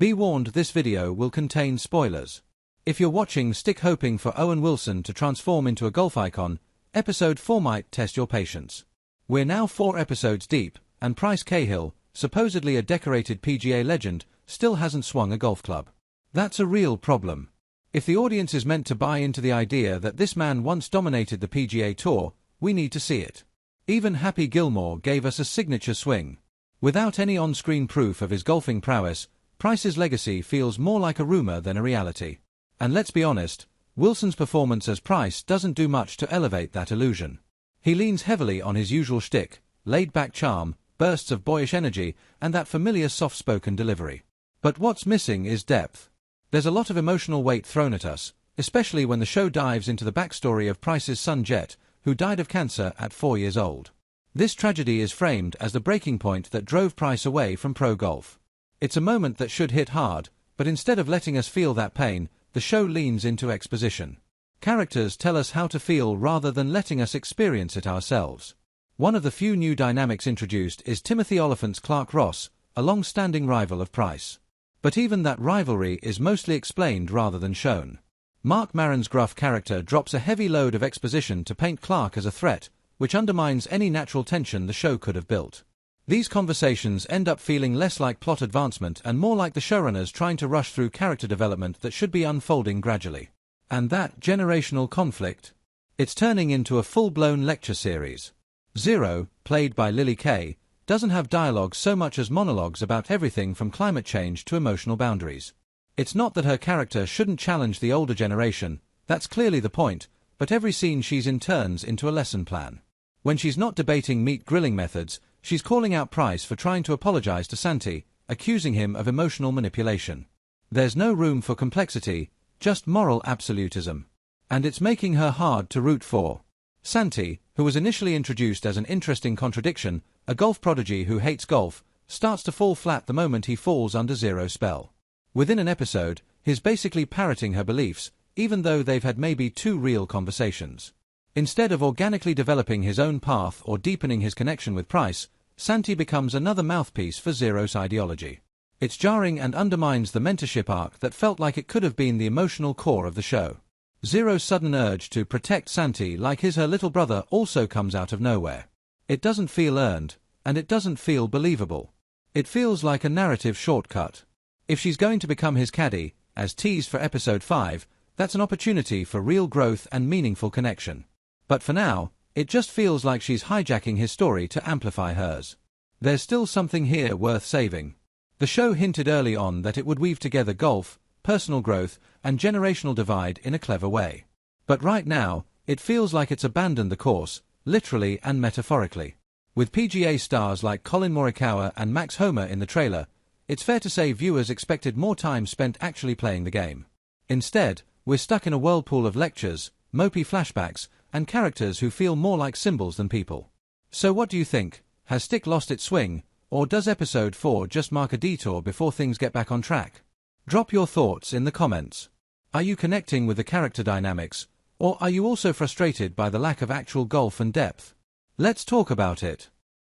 Be warned, this video will contain spoilers. If you're watching, stick hoping for Owen Wilson to transform into a golf icon. Episode 4 might test your patience. We're now 4 episodes deep, and Pryce Cahill, supposedly a decorated PGA legend, still hasn't swung a golf club. That's a real problem. If the audience is meant to buy into the idea that this man once dominated the PGA Tour, we need to see it. Even Happy Gilmore gave us a signature swing. Without any on-screen proof of his golfing prowess, Pryce's legacy feels more like a rumor than a reality. And let's be honest, Wilson's performance as Pryce doesn't do much to elevate that illusion. He leans heavily on his usual shtick, laid-back charm, bursts of boyish energy, and that familiar soft-spoken delivery. But what's missing is depth. There's a lot of emotional weight thrown at us, especially when the show dives into the backstory of Pryce's son Jet, who died of cancer at 4 years old. This tragedy is framed as the breaking point that drove Pryce away from pro golf. It's a moment that should hit hard, but instead of letting us feel that pain, the show leans into exposition. Characters tell us how to feel rather than letting us experience it ourselves. One of the few new dynamics introduced is Timothy Oliphant's Clark Ross, a long-standing rival of Pryce. But even that rivalry is mostly explained rather than shown. Mark Maron's gruff character drops a heavy load of exposition to paint Clark as a threat, which undermines any natural tension the show could have built. These conversations end up feeling less like plot advancement and more like the showrunners trying to rush through character development that should be unfolding gradually. And that generational conflict? It's turning into a full-blown lecture series. Zero, played by Lily Kay, doesn't have dialogue so much as monologues about everything from climate change to emotional boundaries. It's not that her character shouldn't challenge the older generation, that's clearly the point, but every scene she's in turns into a lesson plan. When she's not debating meat grilling methods, she's calling out Pryce for trying to apologize to Santi, accusing him of emotional manipulation. There's no room for complexity, just moral absolutism. And it's making her hard to root for. Santi, who was initially introduced as an interesting contradiction, a golf prodigy who hates golf, starts to fall flat the moment he falls under Zero's spell. Within an episode, he's basically parroting her beliefs, even though they've had maybe 2 real conversations. Instead of organically developing his own path or deepening his connection with Pryce, Santi becomes another mouthpiece for Zero's ideology. It's jarring and undermines the mentorship arc that felt like it could have been the emotional core of the show. Zero's sudden urge to protect Santi like he's her little brother also comes out of nowhere. It doesn't feel earned, and it doesn't feel believable. It feels like a narrative shortcut. If she's going to become his caddy, as teased for episode 5, that's an opportunity for real growth and meaningful connection. But for now, it just feels like she's hijacking his story to amplify hers. There's still something here worth saving. The show hinted early on that it would weave together golf, personal growth, and generational divide in a clever way. But right now, it feels like it's abandoned the course, literally and metaphorically. With PGA stars like Collin Morikawa and Max Homa in the trailer, it's fair to say viewers expected more time spent actually playing the game. Instead, we're stuck in a whirlpool of lectures, mopey flashbacks, and characters who feel more like symbols than people. So what do you think? Has Stick lost its swing, or does episode 4 just mark a detour before things get back on track? Drop your thoughts in the comments. Are you connecting with the character dynamics, or are you also frustrated by the lack of actual golf and depth? Let's talk about it.